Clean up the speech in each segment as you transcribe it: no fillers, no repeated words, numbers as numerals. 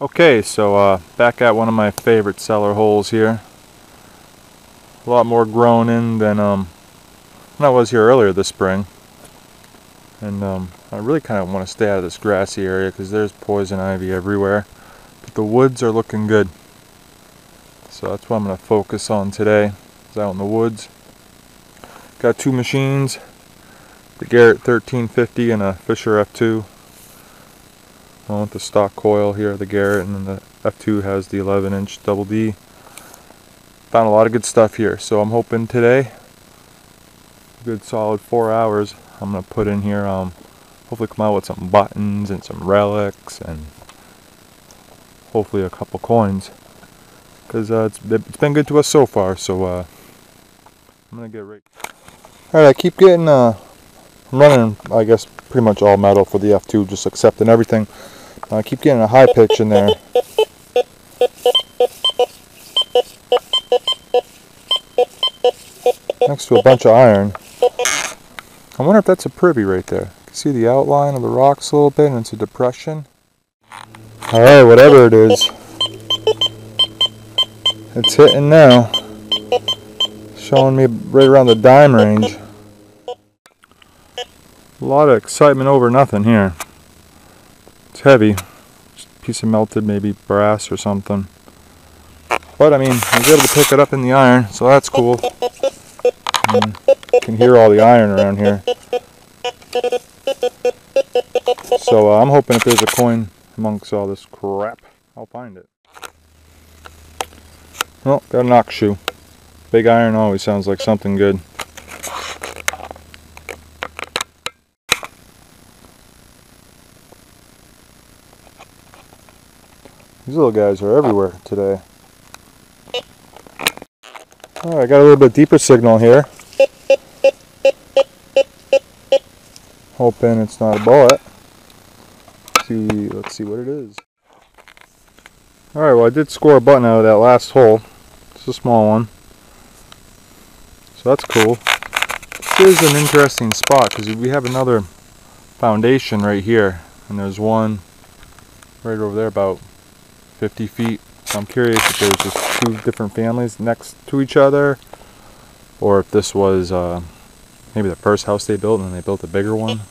Okay, so back at one of my favorite cellar holes here. A lot more grown in than when I was here earlier this spring. And I really kind of want to stay out of this grassy area because there's poison ivy everywhere. But the woods are looking good. So that's what I'm going to focus on today, is out in the woods. Got two machines, the Garrett 1350 and a Fisher F2. I want the stock coil here, the Garrett, and then the F2 has the 11-inch double D. Found a lot of good stuff here, so I'm hoping today, a good solid 4 hours, I'm going to put in here, hopefully come out with some buttons and some relics and hopefully a couple coins. Because it's been good to us so far, so I'm going to get right. Alright, I keep getting, I'm running, I guess, pretty much all metal for the F2, just accepting everything. I keep getting a high pitch in there. Next to a bunch of iron. I wonder if that's a privy right there. You can see the outline of the rocks a little bit, and it's a depression. Alright, whatever it is. It's hitting now. Showing me right around the dime range. A lot of excitement over nothing here. It's heavy. Just a piece of melted, maybe brass or something. But I mean, I was able to pick it up in the iron, so that's cool. And you can hear all the iron around here. So I'm hoping if there's a coin amongst all this crap, I'll find it. Oh, got a knock shoe. Big iron always sounds like something good. These little guys are everywhere today. Alright, I got a little bit deeper signal here. Hoping it's not a bullet. Let's see what it is. Alright, well I did score a button out of that last hole. It's a small one. So that's cool. This is an interesting spot because we have another foundation right here. And there's one right over there about 50 feet. So I'm curious if there's just two different families next to each other. Or if this was maybe the first house they built and then they built a bigger one.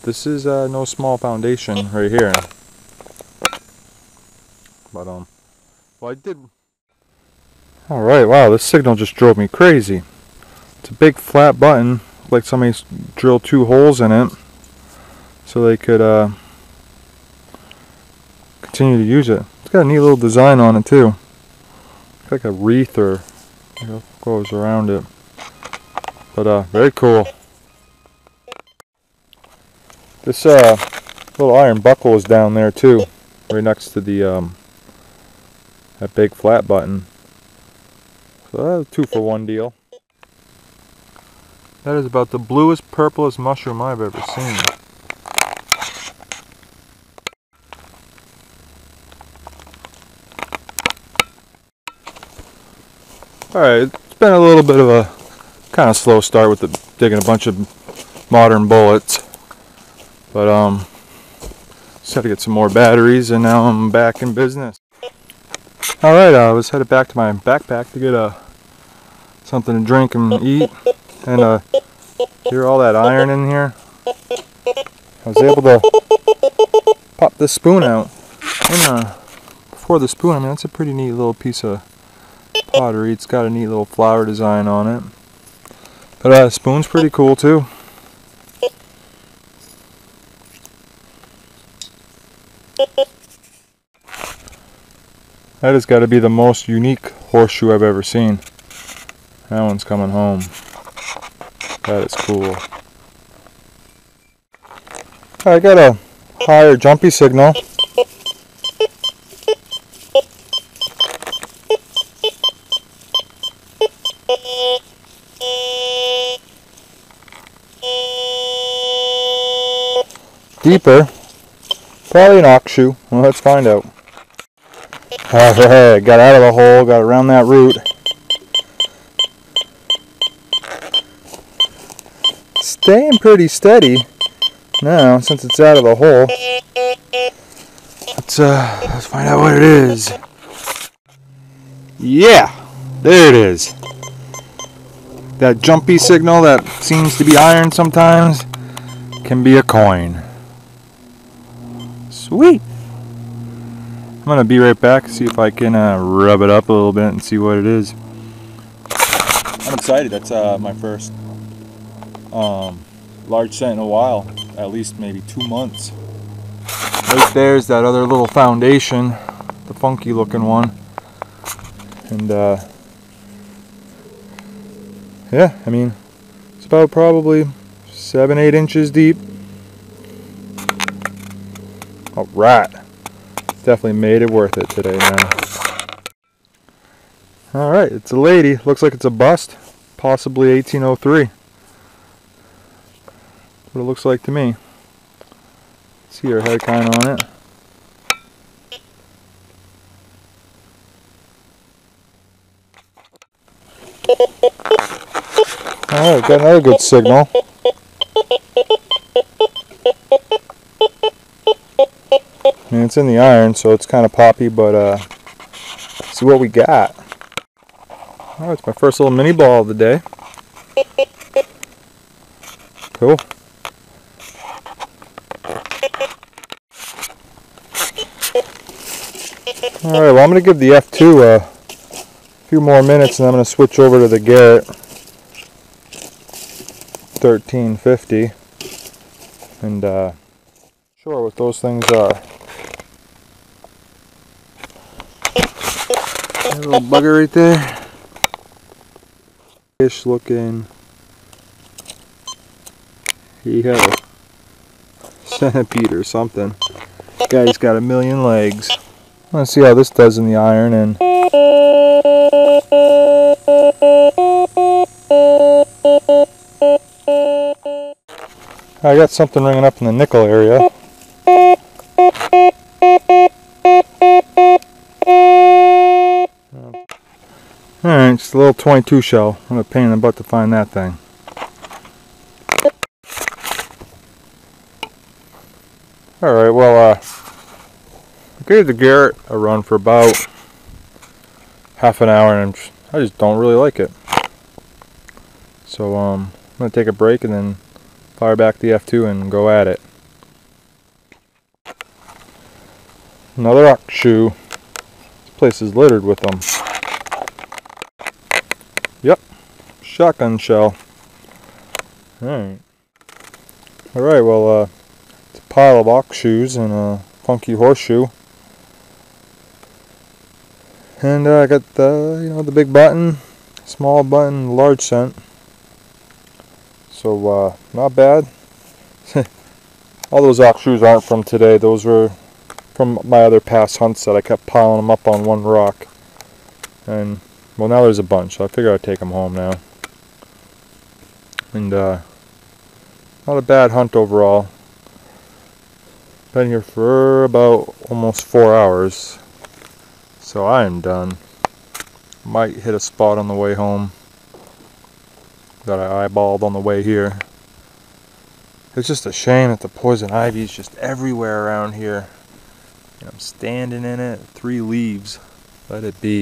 This is no small foundation right here. But well I did. Alright, wow, this signal just drove me crazy. It's a big flat button, like somebody drilled two holes in it so they could continue to use it. It's got a neat little design on it too. It's like a wreath or goes around it. But very cool. This little iron buckle is down there too, right next to the that big flat button. So that's a 2-for-1 deal. That is about the bluest, purplest mushroom I've ever seen. Alright, it's been a little bit of a kind of slow start with digging a bunch of modern bullets. But just had to get some more batteries and now I'm back in business. Alright, I was headed back to my backpack to get something to drink and eat. And hear all that iron in here. I was able to pop this spoon out. And before the spoon, I mean, that's a pretty neat little piece of pottery. It's got a neat little flower design on it. But the spoon's pretty cool too. That has got to be the most unique horseshoe I've ever seen. That one's coming home. That is cool. I got a higher jumpy signal. Deeper. Probably an ox shoe. Well, let's find out. Alright, got out of the hole, got around that root. Staying pretty steady now since it's out of the hole. let's find out what it is. Yeah, there it is. That jumpy signal that seems to be iron sometimes can be a coin. Sweet. I'm gonna be right back, see if I can rub it up a little bit and see what it is. I'm excited. That's my first large scent in a while, at least maybe 2 months. Right there's that other little foundation, the funky looking one. And yeah, I mean, it's about probably 7-8 inches deep. Alright, definitely made it worth it today, man. Alright, it's a lady. Looks like it's a bust, possibly 1803. What it looks like to me. See her head kind of on it. Alright, got another good signal. I mean, it's in the iron, so it's kind of poppy, but see what we got. Oh, it's my first little mini ball of the day. Cool. Alright, well, I'm going to give the F2 a few more minutes, and I'm going to switch over to the Garrett 1350 and sure what those things are. That little bugger right there. Fish looking. He had a centipede or something. This guy's got a million legs. Let's see how this does in the iron. And I got something ringing up in the nickel area. Alright, just a little 22 shell. I'm a pain in the butt to find that thing. Alright, well, I gave the Garrett a run for about half an hour, and I just don't really like it. So I'm going to take a break and then fire back the F2 and go at it. Another rock shoe. This place is littered with them. Yep, shotgun shell. Alright. Alright, well, it's a pile of ox shoes and a funky horseshoe. And I got the, the big button, small button, large scent. So, not bad. All those ox shoes aren't from today. Those were from my other past hunts that I kept piling them up on one rock. And, well, now there's a bunch, so I figure I'd take them home now. And, not a bad hunt overall. Been here for about almost 4 hours. So I am done. Might hit a spot on the way home that I eyeballed on the way here. It's just a shame that the poison ivy is just everywhere around here. And I'm standing in it, 3 leaves. Let it be.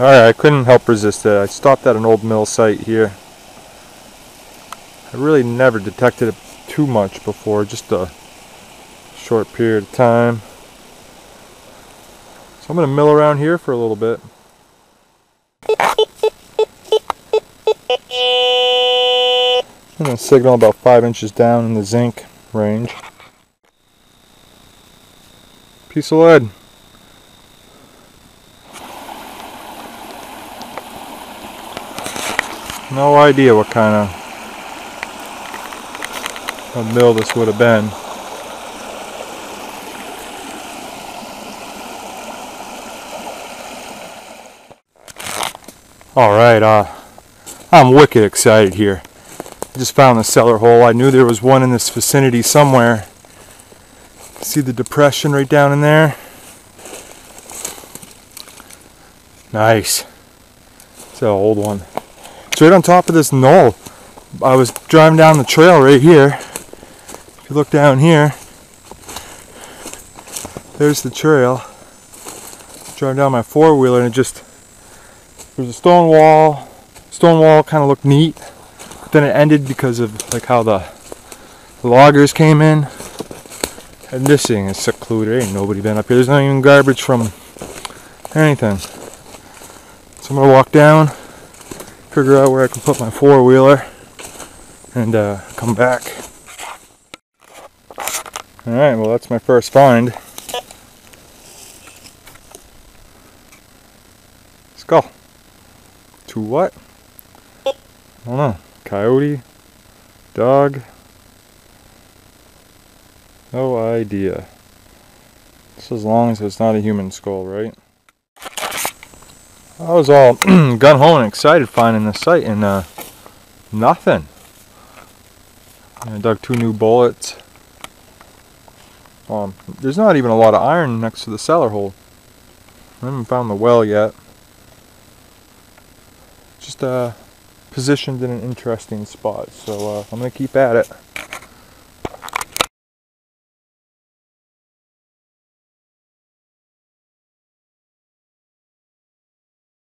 Alright, I couldn't help resist it. I stopped at an old mill site here. I really never detected it too much before, just a short period of time. So I'm going to mill around here for a little bit. I'm going to signal about 5 inches down in the zinc range. Piece of lead. No idea what kind of a mill this would have been. Alright, I'm wicked excited here. I just found the cellar hole. I knew there was one in this vicinity somewhere. See the depression right down in there? Nice. It's an old one. It's right on top of this knoll. I was driving down the trail right here. If you look down here, there's the trail. Driving down my four-wheeler, and there's a stone wall. Stone wall kind of looked neat, but then it ended because of like how the loggers came in. And this thing is secluded. Ain't nobody been up here. There's not even garbage from anything. So I'm gonna walk down, figure out where I can put my four-wheeler, and come back. Alright, well that's my first find. Skull. To what? I don't know. Coyote? Dog? No idea. Just as long as it's not a human skull, right? I was all gun-ho and excited finding this site, and nothing. I dug 2 new bullets. There's not even a lot of iron next to the cellar hole. I haven't found the well yet. Just positioned in an interesting spot, so I'm going to keep at it.